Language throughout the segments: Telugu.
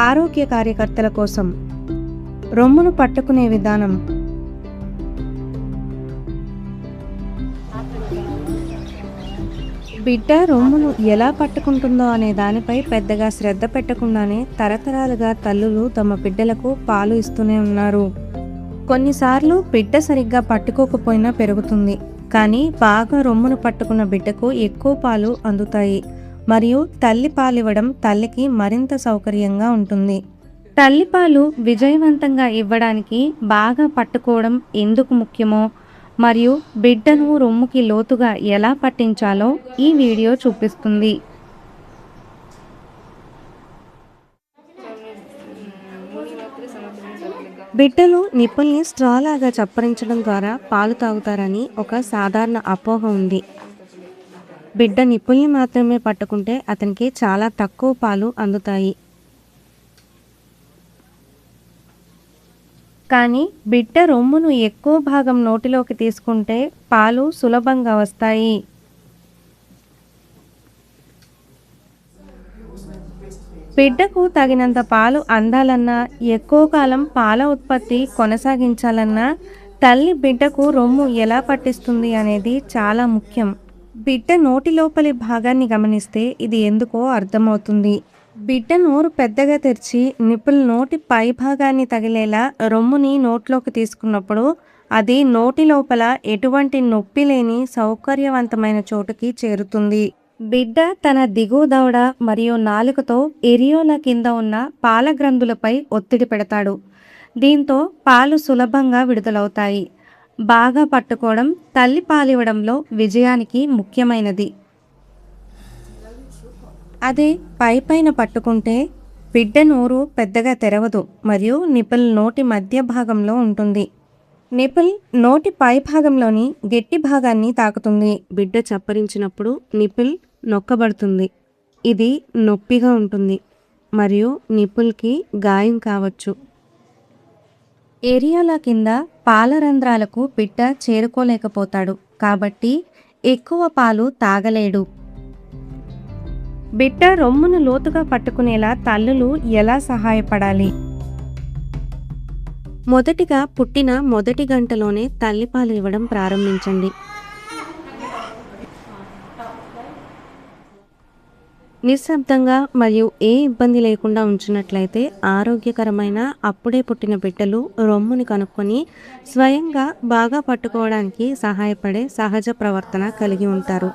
ఆరోగ్య కార్యకర్తల కోసం రొమ్మును పట్టుకునే విధానం. బిడ్డ రొమ్మును ఎలా పట్టుకుంటుందో అనే దానిపై పెద్దగా శ్రద్ధ పెట్టకుండానే తరతరాలుగా తల్లులు తమ బిడ్డలకు పాలు ఇస్తూనే ఉన్నారు. కొన్నిసార్లు బిడ్డ సరిగ్గా పట్టుకోకపోయినా పెరుగుతుంది, కానీ బాగా రొమ్మును పట్టుకున్న బిడ్డకు ఎక్కువ పాలు అందుతాయి మరియు తల్లి పాలివ్వడం తల్లికి మరింత సౌకర్యంగా ఉంటుంది. తల్లిపాలు విజయవంతంగా ఇవ్వడానికి బాగా పట్టుకోవడం ఎందుకు ముఖ్యమో మరియు బిడ్డను రొమ్ముకి లోతుగా ఎలా పట్టించాలో ఈ వీడియో చూపిస్తుంది. బిడ్డలు నిప్పుల్ని స్ట్రాలాగా చప్పరించడం ద్వారా పాలు తాగుతారని ఒక సాధారణ అపోహ ఉంది. బిడ్డ నిప్పుల్ని మాత్రమే పట్టుకుంటే అతనికి చాలా తక్కువ పాలు అందుతాయి. కానీ బిడ్డ రొమ్మును ఎక్కువ భాగం నోటిలోకి తీసుకుంటే పాలు సులభంగా వస్తాయి. బిడ్డకు తగినంత పాలు అందాలన్నా, ఎక్కువ కాలం పాల ఉత్పత్తి కొనసాగించాలన్నా తల్లి బిడ్డకు రొమ్ము ఎలా పట్టిస్తుంది అనేది చాలా ముఖ్యం. బిడ్డ నోటి లోపలి భాగాన్ని గమనిస్తే ఇది ఎందుకో అర్థమవుతుంది. బిడ్డ నోరు పెద్దగా తెరిచి నిప్పులు నోటి పై భాగాన్ని తగిలేలా రొమ్ముని నోట్లోకి తీసుకున్నప్పుడు అది నోటి లోపల ఎటువంటి నొప్పి లేని సౌకర్యవంతమైన చోటుకి చేరుతుంది. బిడ్డ తన దిగువ దవడ మరియు నాలుకతో ఎరియోలా కింద ఉన్న పాల గ్రంథులపై ఒత్తిడి పెడతాడు. దీంతో పాలు సులభంగా విడుదలవుతాయి. బాగా పట్టుకోవడం తల్లి పాలివ్వడంలో విజయానికి ముఖ్యమైనది. అదే పైపైన పట్టుకుంటే బిడ్డ నోరు పెద్దగా తెరవదు మరియు నిపుల్ నోటి మధ్య భాగంలో ఉంటుంది. నిపుల్ నోటి పై భాగంలోని గట్టి భాగాన్ని తాకుతుంది. బిడ్డ చప్పరించినప్పుడు నిపుల్ నొక్కబడుతుంది. ఇది నొప్పిగా ఉంటుంది మరియు నిపుల్కి గాయం కావచ్చు. ఏరియాల కింద పాల రంధ్రాలకు బిడ్డ చేరుకోలేకపోతాడు, కాబట్టి ఎక్కువ పాలు తాగలేడు. బిడ్డ రొమ్మును లోతుగా పట్టుకునేలా తల్లులు ఎలా సహాయపడాలి? మొదటిగా పుట్టిన మొదటి గంటలోనే తల్లిపాలు ఇవ్వడం ప్రారంభించండి. నిశ్శబ్దంగా మరియు ఏ ఇబ్బంది లేకుండా ఉంచినట్లయితే ఆరోగ్యకరమైన అప్పుడే పుట్టిన బిడ్డలు రొమ్ముని కనుక్కొని స్వయంగా బాగా పట్టుకోవడానికి సహాయపడే సహజ ప్రవర్తన కలిగి ఉంటారు.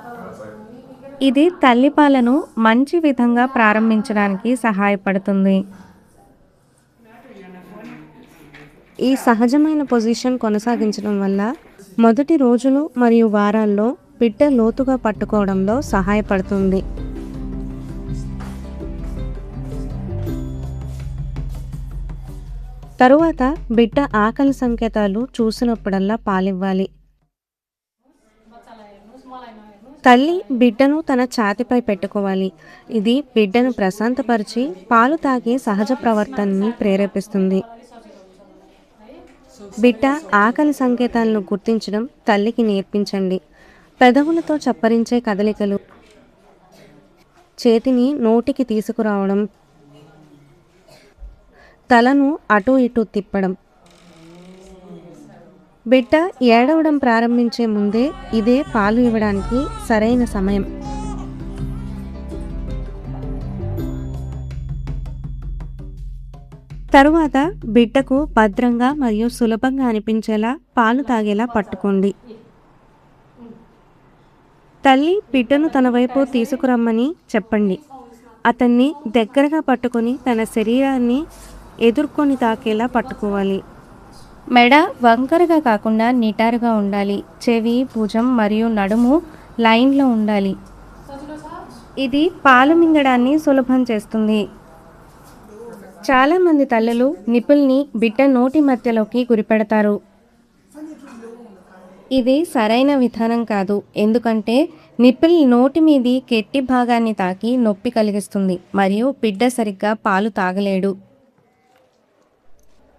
ఇది తల్లిపాలను మంచి విధంగా ప్రారంభించడానికి సహాయపడుతుంది. ఈ సహజమైన పొజిషన్ కొనసాగించడం వల్ల మొదటి రోజులు మరియు వారాల్లో బిడ్డ లోతుగా పట్టుకోవడంలో సహాయపడుతుంది. తరువాత బిడ్డ ఆకలి సంకేతాలు చూసినప్పుడల్లా పాలివ్వాలి. తల్లి బిడ్డను తన ఛాతీపై పెట్టుకోవాలి. ఇది బిడ్డను ప్రశాంతపరిచి పాలు తాగే సహజ ప్రవర్తనని ప్రేరేపిస్తుంది. బిడ్డ ఆకలి సంకేతాలను గుర్తించడం తల్లికి నేర్పించండి. పెదవులతో చప్పరించే కదలికలు, చేతిని నోటికి తీసుకురావడం, తలను అటు ఇటు తిప్పడం. బిడ్డ ఏడవడం ప్రారంభించే ముందే ఇదే పాలు ఇవ్వడానికి సరైన సమయం. తరువాత బిడ్డకు భద్రంగా మరియు సులభంగా అనిపించేలా పాలు తాగేలా పట్టుకోండి. తల్లి బిడ్డను తన వైపు తీసుకురమ్మని చెప్పండి. అతన్ని దగ్గరగా పట్టుకొని తన శరీరాన్ని ఎదుర్కొని తాకేలా పట్టుకోవాలి. మెడ వంకరగా కాకుండా నిటారుగా ఉండాలి. చెవి, భుజం మరియు నడుము లైన్లో ఉండాలి. ఇది పాలు మింగడాన్ని సులభం చేస్తుంది. చాలామంది తల్లులు నిపుల్ని బిడ్డ నోటి మధ్యలోకి గురిపెడతారు. ఇది సరైన విధానం కాదు, ఎందుకంటే నిపుల్ నోటి మీది గట్టి భాగాన్ని తాకి నొప్పి కలిగిస్తుంది మరియు బిడ్డ సరిగ్గా పాలు తాగలేడు.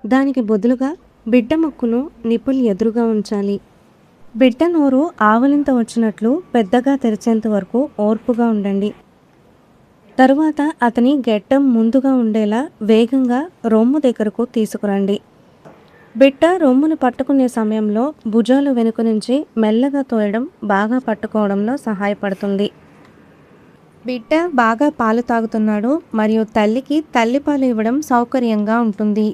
దానికి బదులుగా బిడ్డ ముక్కును నిపుల్ ఎదురుగా ఉంచాలి. బిడ్డ నోరు ఆవలింత వచ్చినట్లు పెద్దగా తెరిచేంత వరకు ఓర్పుగా ఉండండి. తరువాత అతని గెట్టం ముందుగా ఉండేలా వేగంగా రొమ్ము దగ్గరకు తీసుకురండి. బిడ్డ రొమ్మును పట్టుకునే సమయంలో భుజాలు వెనుక నుంచి మెల్లగా తోయడం బాగా పట్టుకోవడంలో సహాయపడుతుంది. బిడ్డ బాగా పాలు తాగుతున్నాడు మరియు తల్లికి తల్లిపాలు ఇవ్వడం సౌకర్యంగా ఉంటుంది.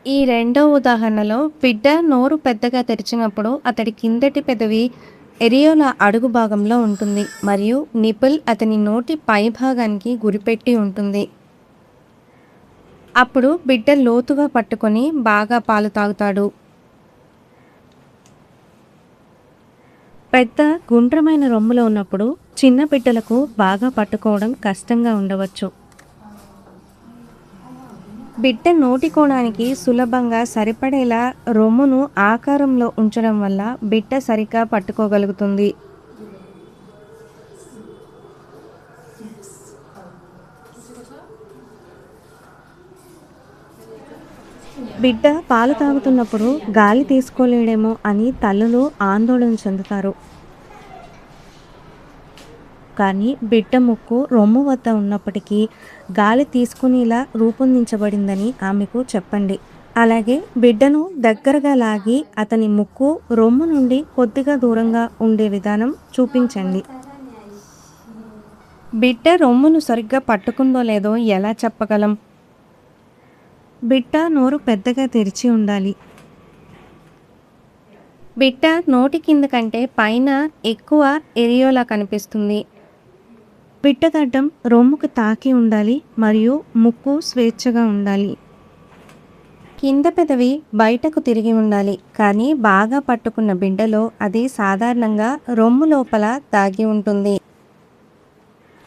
ఈ రెండో ఉదాహరణలో బిడ్డ నోరు పెద్దగా తెరిచినప్పుడు అతడి కిందటి పెదవి ఎరియోలా అడుగు భాగంలో ఉంటుంది మరియు నిపుల్ అతని నోటి పై భాగానికి గురిపెట్టి ఉంటుంది. అప్పుడు బిడ్డ లోతుగా పట్టుకొని బాగా పాలు తాగుతాడు. పెద్ద గుండ్రమైన రొమ్ములో ఉన్నప్పుడు చిన్న బిడ్డలకు బాగా పట్టుకోవడం కష్టంగా ఉండవచ్చు. బిడ్డ నోటి కోణానికి సులభంగా సరిపడేలా రొమ్మును ఆకారంలో ఉంచడం వల్ల బిడ్డ సరిగ్గా పట్టుకోగలుగుతుంది. బిడ్డ పాలు తాగుతున్నప్పుడు గాలి తీసుకోలేడేమో అని తల్లులు ఆందోళన చెందుతారు. కానీ బిడ్డ ముక్కు రొమ్ము వద్ద ఉన్నప్పటికీ గాలి తీసుకునేలా రూపొందించబడిందని ఆమెకు చెప్పండి. అలాగే బిడ్డను దగ్గరగా లాగి అతని ముక్కు రొమ్ము నుండి కొద్దిగా దూరంగా ఉండే విధానం చూపించండి. బిడ్డ రొమ్మును సరిగ్గా పట్టుకుందో లేదో ఎలా చెప్పగలం? బిడ్డ నోరు పెద్దగా తెరిచి ఉండాలి. బిడ్డ నోటి కింద కంటే పైన ఎక్కువ ఎరియోలా కనిపిస్తుంది. బిడ్డ గడ్డం రొమ్ముకు తాకి ఉండాలి మరియు ముక్కు స్వేచ్ఛగా ఉండాలి. కింద పెదవి బయటకు తిరిగి ఉండాలి, కానీ బాగా పట్టుకున్న బిడ్డలో అది సాధారణంగా రొమ్ము లోపల దాగి ఉంటుంది.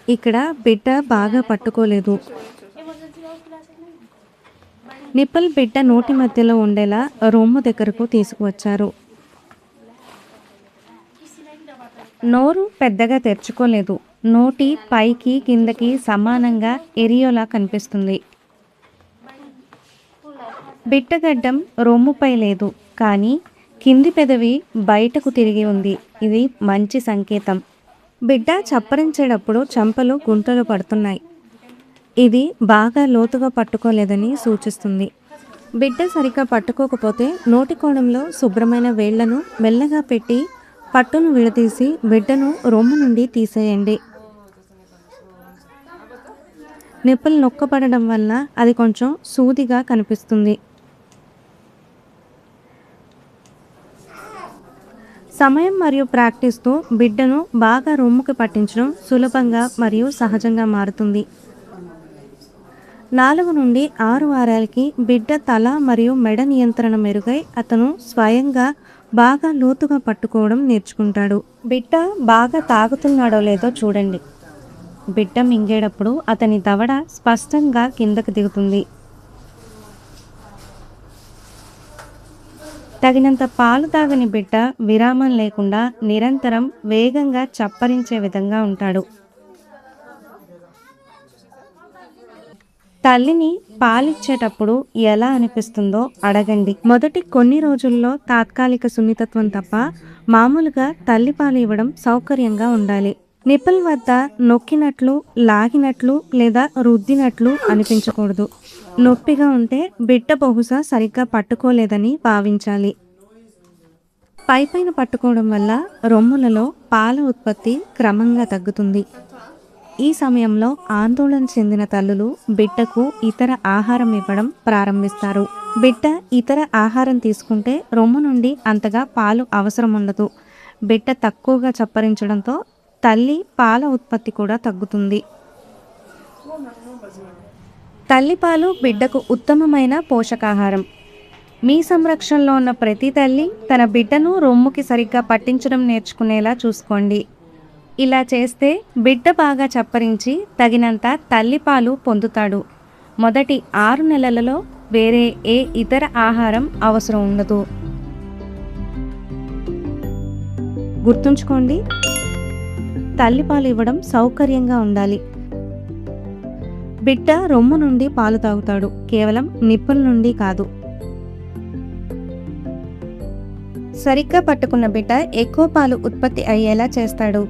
ఇక్కడ బిడ్డ బాగా పట్టుకోలేదు. నిపుల్ బిడ్డ నోటి మధ్యలో ఉండేలా రొమ్ము దగ్గరకు తీసుకువచ్చారు. నోరు పెద్దగా తెరుచుకోలేదు. నోటి పైకి కిందకి సమానంగా ఎరియోలా కనిపిస్తుంది. బిడ్డగడ్డం రొమ్ముపై లేదు, కానీ కింది పెదవి బయటకు తిరిగి ఉంది. ఇది మంచి సంకేతం. బిడ్డ చప్పరించేటప్పుడు చెంపలు గుంటలు పడుతున్నాయి. ఇది బాగా లోతుగా పట్టుకోలేదని సూచిస్తుంది. బిడ్డ సరిగ్గా పట్టుకోకపోతే నోటి కోణంలో శుభ్రమైన వేళ్లను మెల్లగా పెట్టి పట్టును విడదీసి బిడ్డను రొమ్ము నుండి తీసేయండి. నిప్పులు నొక్కబడడం వల్ల అది కొంచెం సూదిగా కనిపిస్తుంది. సమయం మరియు ప్రాక్టీస్తో బిడ్డను బాగా రొమ్ముకు పట్టించడం సులభంగా మరియు సహజంగా మారుతుంది. 4 నుండి 6 వారాలకి బిడ్డ తల మరియు మెడ నియంత్రణ మెరుగై అతను స్వయంగా బాగా లోతుగా పట్టుకోవడం నేర్చుకుంటాడు. బిడ్డ బాగా తాగుతున్నాడో లేదో చూడండి. బిడ్డ మింగేటప్పుడు అతని దవడ స్పష్టంగా కిందకు దిగుతుంది. తగినంత పాలు తాగని బిడ్డ విరామం లేకుండా నిరంతరం వేగంగా చప్పరించే విధంగా ఉంటాడు. తల్లిని పాలిచ్చేటప్పుడు ఎలా అనిపిస్తుందో అడగండి. మొదటి కొన్ని రోజుల్లో తాత్కాలిక సున్నితత్వం తప్ప మామూలుగా తల్లి పాలు ఇవ్వడం సౌకర్యంగా ఉండాలి. నిపుల్ వద్ద నొక్కినట్లు, లాగినట్లు లేదా రుద్దినట్లు అనిపించకూడదు. నొప్పిగా ఉంటే బిడ్డ బహుశా సరిగ్గా పట్టుకోలేదని భావించాలి. పైపైన పట్టుకోవడం వల్ల రొమ్ములలో పాల ఉత్పత్తి క్రమంగా తగ్గుతుంది. ఈ సమయంలో ఆందోళన చెందిన తల్లులు బిడ్డకు ఇతర ఆహారం ఇవ్వడం ప్రారంభిస్తారు. బిడ్డ ఇతర ఆహారం తీసుకుంటే రొమ్ము నుండి అంతగా పాలు అవసరం ఉండదు. బిడ్డ తక్కువగా చప్పరించడంతో తల్లి పాల ఉత్పత్తి కూడా తగ్గుతుంది. తల్లిపాలు బిడ్డకు ఉత్తమమైన పోషకాహారం. మీ సంరక్షణలో ఉన్న ప్రతి తల్లి తన బిడ్డను రొమ్ముకి సరిగ్గా పట్టించడం నేర్చుకునేలా చూసుకోండి. ఇలా చేస్తే బిడ్డ బాగా చప్పరించి తగినంత తల్లిపాలు పొందుతాడు. మొదటి 6 నెలలలో వేరే ఏ ఇతర ఆహారం అవసరం ఉండదు. గుర్తుంచుకోండి, తల్లిపాలు ఇవ్వడం సౌకర్యంగా ఉండాలి. బిడ్డ రొమ్ము నుండి పాలు తాగుతాడు, కేవలం నిప్పుల నుండి కాదు. సరిగ్గా పట్టుకున్న బిడ్డ ఎక్కువ పాలు ఉత్పత్తి అయ్యేలా చేస్తాడు.